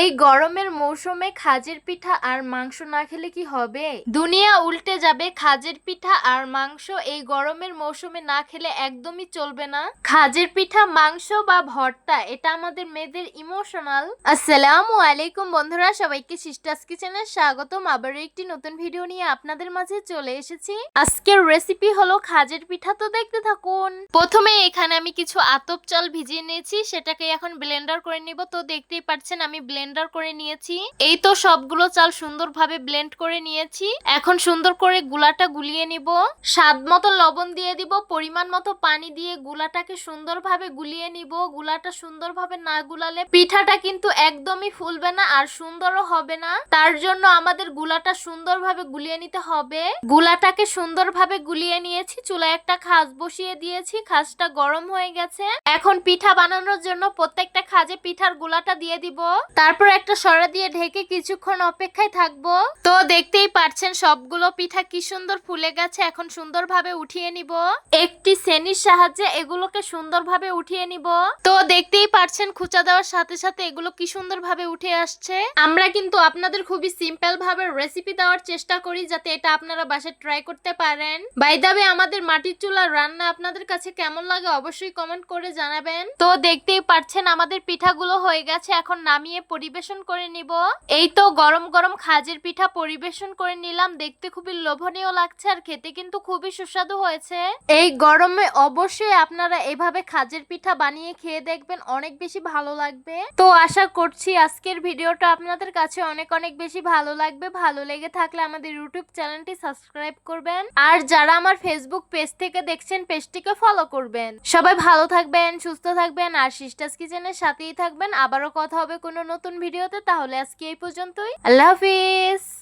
এই গরমের মৌসুমে খাজের পিঠা আর মাংস না খেলে কি হবে? দুনিয়া উল্টে যাবে। খাজের পিঠা আর মাংস এই গরমের মৌসুমে না খেলে একদমই চলবে না। খাজের পিঠা, মাংস বা ভর্তা এটা আমাদের মেয়েদের ইমোশনাল। আসসালামু আলাইকুম বন্ধুরা, সবাইকে সিস্টার্স কিচেনে স্বাগতম। আবারও একটি নতুন ভিডিও নিয়ে আপনাদের মাঝে চলে এসেছি। আজকের রেসিপি হলো খাজের পিঠা, তো দেখতে থাকুন। প্রথমে এখানে আমি কিছু আতপ চাল ভিজিয়ে নিয়েছি, সেটাকে এখন ব্লেন্ডার করে নিব। তো দেখতেই পাচ্ছেন আমি ব্লেন্ডার করে নিয়েছি। এই তো সবগুলো চাল সুন্দরভাবে ব্লেন্ড করে নিয়েছি। এখন সুন্দর করে গুলাটা গুলিয়ে নিব। স্বাদ মতো লবণ দিয়ে দিব, পরিমাণ মতো পানি দিয়ে গুলাটাকে সুন্দরভাবে গুলিয়ে নিব। গুলাটা সুন্দরভাবে না গুলালে পিঠাটা কিন্তু একদমই ফুলবে না আর সুন্দরও হবে না। তার জন্য আমাদের গুলাটা সুন্দরভাবে গুলিয়ে নিতে হবে। গুলাটাকে সুন্দরভাবে গুলিয়ে নিয়েছি। চুলায় একটা খাজ বসিয়ে দিয়েছি, খাজটা গরম হয়ে গেছে। এখন পিঠা বানানোর জন্য প্রত্যেকটা খাজে পিঠার গুলাটা দিয়ে দিব। তারপর একটা সরা দিয়ে ঢেকে কিছুক্ষণ অপেক্ষায় থাকবো। তো দেখতেই পাচ্ছেন সবগুলো পিঠা কি সুন্দর ফুলে গেছে। এখন সুন্দরভাবে উঠিয়ে নিব। একটি ছেনির সাহায্যে এগুলোকে সুন্দরভাবে উঠিয়ে নিব। তো দেখতেই পাচ্ছেন খুঁচা দেওয়ার সাথে সাথে এগুলো কি সুন্দরভাবে উঠে আসছে। আমরা কিন্তু আপনাদের খুবই সিম্পল ভাবে রেসিপি দেওয়ার চেষ্টা করি, যাতে এটা আপনারা বাসায় ট্রাই করতে পারেন। বাই দ্য ওয়ে, আমাদের মাটির চুলার রান্না আপনাদের কাছে কেমন লাগে অবশ্যই কমেন্ট করে জানাবেন। তো দেখতেই পাচ্ছেন আমাদের পিঠাগুলো হয়ে গেছে। এখন নামিয়ে পরিবেশন করে নিব। এই তো গরম গরম খাজের পিঠা পরিবেশন করে নিলাম। দেখতে খুবই লোভনীয় লাগছে আর খেতে কিন্তু খুবই সুস্বাদু হয়েছে। এই গরমে অবশ্যই আপনারা এভাবে খাজের পিঠা বানিয়ে খেয়ে দেখবেন, অনেক বেশি ভালো লাগবে। তো আশা করছি আজকের ভিডিওটা আপনাদের কাছে অনেক অনেক বেশি ভালো লাগবে। ভালো লেগে থাকলে আমাদের ইউটিউব চ্যানেলটি সাবস্ক্রাইব করবেন, আর যারা আমার ফেসবুক পেজ থেকে দেখছেন পেজটিকে ফলো করবেন। সবাই ভালো থাকবেন, সুস্থ থাকবেন আর সিস্টার্স কিচেনের সাথেই থাকবেন। আবারও কথা হবে কোনো নতুন ভিডিওতে। তাহলে আজকে এই পর্যন্তই। আল্লাহ হাফিজ।